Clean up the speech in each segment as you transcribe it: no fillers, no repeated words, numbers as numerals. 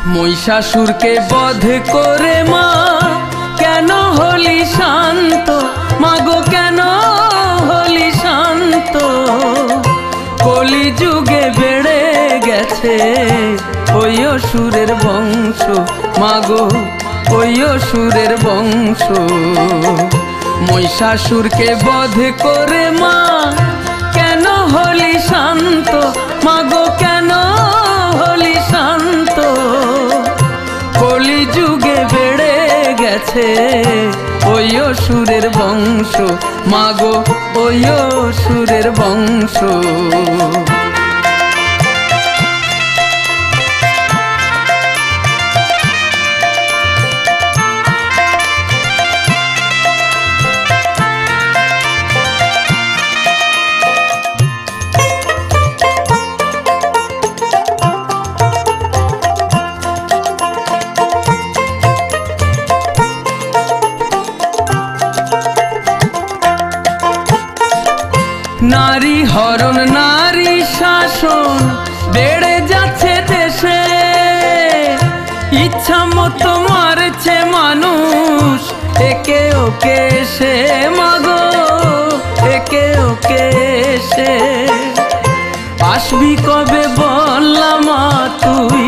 মহিষাসুরকে বধ করে মা কেন হলি শান্ত, মাগো কেন হলি শান্ত। কলিযুগে বেড়ে গেছে ওই অসুরের বংশ, মাগো ওই অসুরের বংশ। মহিষাসুরকে বধ করে মা কেন হলি শান্ত, মাগো কেন হলি শান্ত। কলিযুগে বেড়ে গেছে ওই অসুরের বংশ, মাগো ওই অসুরের বংশ। নারী হরণ নারী শাসন বেড়ে যাচ্ছে দেশে, ইচ্ছা মতো মারছে মানুষ একে ওকে সে, মাগো একে ওকে সে। আসবি কবে বললাম তুই,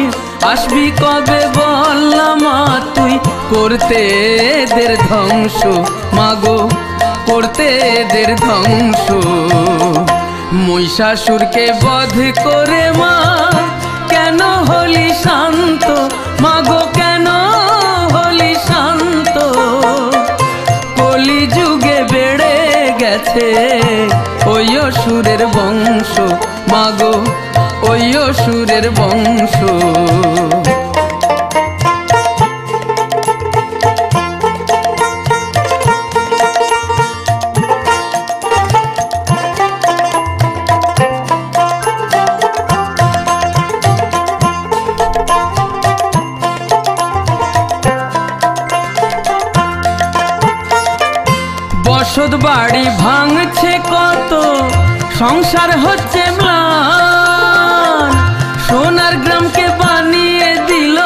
আসবি কবে বললাম তুই, করতে এদের ধ্বংস, মাগো করতে এদের ধ্বংস। মহিষাসুরকে বধ করে মা কেন হলি শান্ত, মাগো কেন হলি শান্ত। কলিযুগে বেড়ে গেছে ওই অসুরের বংশ, মাগো ওই অসুরের বংশ। বসত বাড়ি ভাঙছে কত, সংসার হচ্ছে ম্লান। সোনার গ্রামকে বানিয়ে দিল,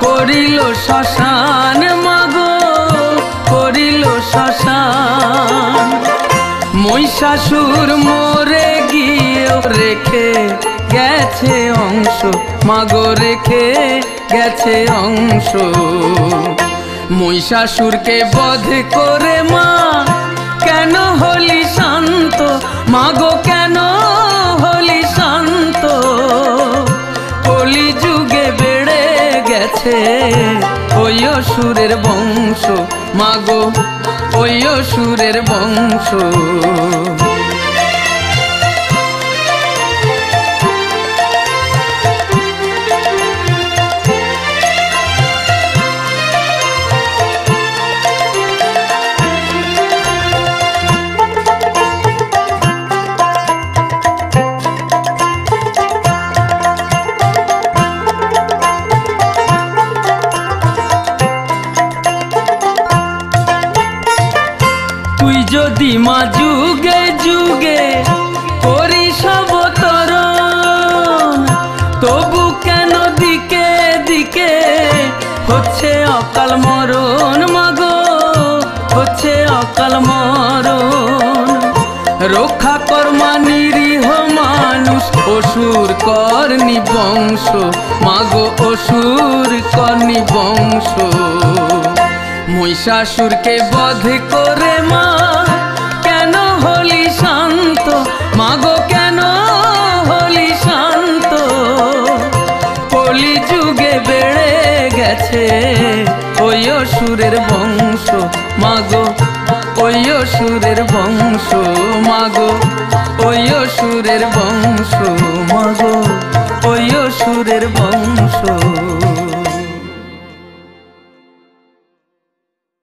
করিল শ্মশান, মাগো করিল শ্মশান। মহিষাসুর মরে গিয়ে রেখে গেছে অংশ, মাগো রেখে গেছে অংশ। মহিষাসুরকে বধ করে মা কেন হলি শান্ত, মাগো কেন হলি শান্ত। কলিযুগে বেড়ে গেছে ওই অসুরের বংশ, মাগো ওই অসুরের বংশ। তুই যদি মা যুগে যুগে করিস অবতরণ, তবু কেন দিকে দিকে হচ্ছে অকাল মরণ, মাগো হচ্ছে অকাল মরণ। রক্ষা কর্মা নিরীহ মানুষ অসুর করনি বংশ, মাগো অসুর করনি বংশ। মহিষাসুরকে বধ করে মা কেন হলি শান্ত, মাগো কেন হলি শান্ত। কলিযুগে বেড়ে গেছে ওই অসুরের বংশ, মাগো ওই অসুরের বংশ, মাগো ওই অসুরের বংশ, মাগো ওই অসুরের বংশ।